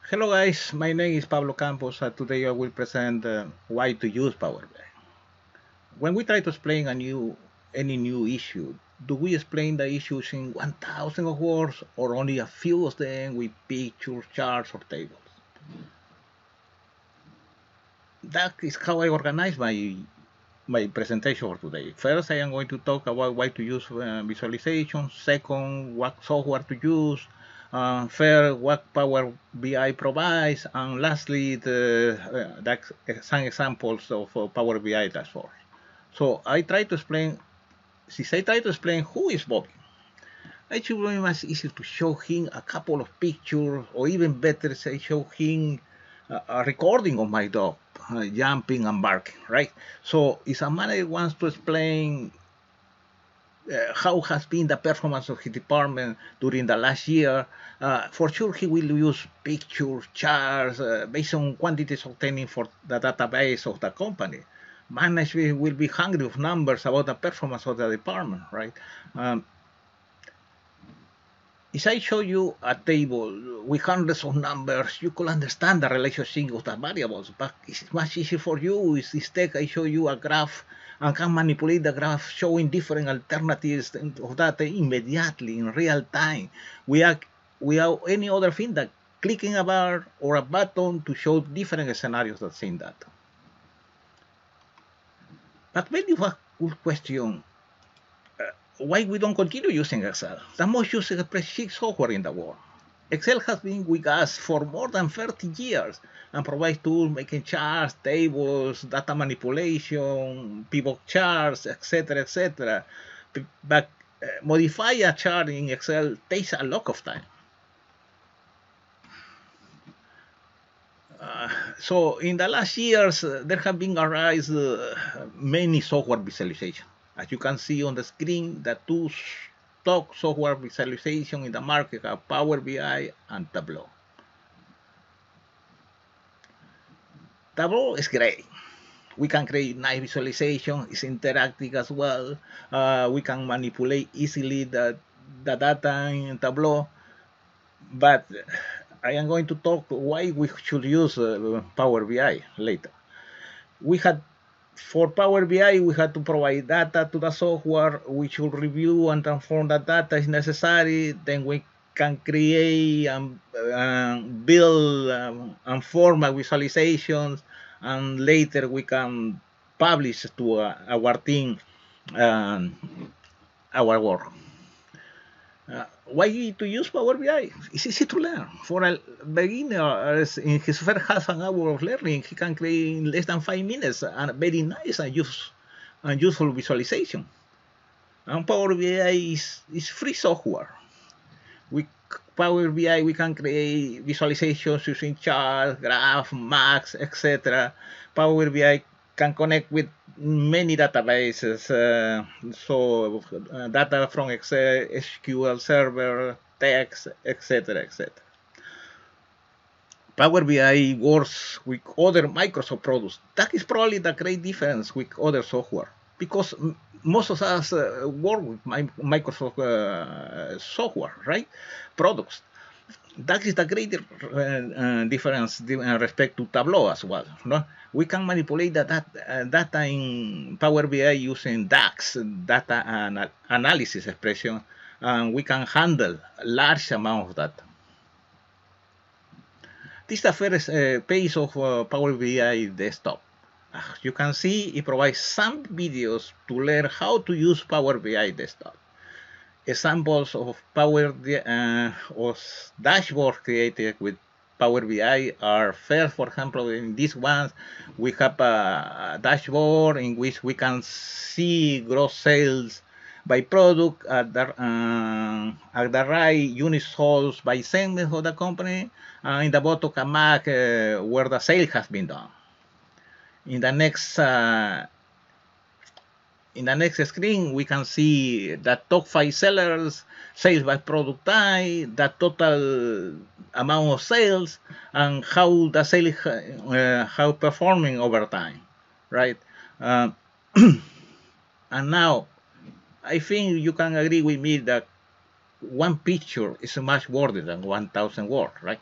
Hello guys, my name is Pablo Campos. Today I will present why to use Power BI. When we try to explain any new issue, do we explain the issues in 1,000 of words or only a few of them with pictures, charts, or tables? That is how I organize my presentation for today. First, I am going to talk about why to use visualization. Second, what software to use. Third, what Power BI provides. And lastly, some examples of Power BI dashboards. So I try to explain, since I try to explain who is Bobby, it should be much easier to show him a couple of pictures, or even better, say, show him a recording of my dog jumping and barking, right? So if a manager wants to explain how has been the performance of his department during the last year, for sure he will use pictures, charts, based on quantities obtained for the database of the company. Management will be hungry of numbers about the performance of the department, right? If I show you a table with hundreds of numbers, you could understand the relationship of the variables, but it's much easier for you if instead I show you a graph and can manipulate the graph showing different alternatives of data immediately in real time without any other thing than clicking a bar or a button to show different scenarios of the same data. But maybe a good question, why we don't continue using Excel, the most used spreadsheet software in the world. Excel has been with us for more than 30 years and provides tools making charts, tables, data manipulation, pivot charts, etc., etc. But modify a chart in Excel takes a lot of time. So in the last years, there have been arise many software visualization. As you can see on the screen, the two stock software visualization in the market are Power BI and Tableau. Tableau is great. We can create nice visualization. It's interactive as well. We can manipulate easily the data in Tableau. But I am going to talk why we should use Power BI later. We had For Power BI, we had to provide data to the software, which will review and transform the data if necessary. Then we can create and build and format visualizations, and later we can publish to our team um, our work. Why to use Power BI? It's easy to learn. For a beginner, in his first half an hour of learning, he can create in less than 5 minutes a very nice and useful visualization. And Power BI is free software. With Power BI, we can create visualizations using charts, graphs, maps, etc. Power BI can connect with many databases, data from Excel, SQL Server, text, etc., etc. Power BI works with other Microsoft products. That is probably the great difference with other software, because most of us work with Microsoft software, right? Products. That is the great difference in respect to Tableau as well. No? We can manipulate data in Power BI using DAX, data analysis expression, and we can handle large amount of data. This is the first page of Power BI desktop. As you can see, it provides some videos to learn how to use Power BI desktop. Examples of dashboard created with Power BI are first, for example, in this one, we have a dashboard in which we can see gross sales by product at the right unit sold by segment of the company, and in the bottom can mark where the sale has been done. In the next screen, we can see the top 5 sellers, sales by product type, the total amount of sales, and how the sales how performing over time, right? And now, I think you can agree with me that one picture is much worthy than 1,000 words, right?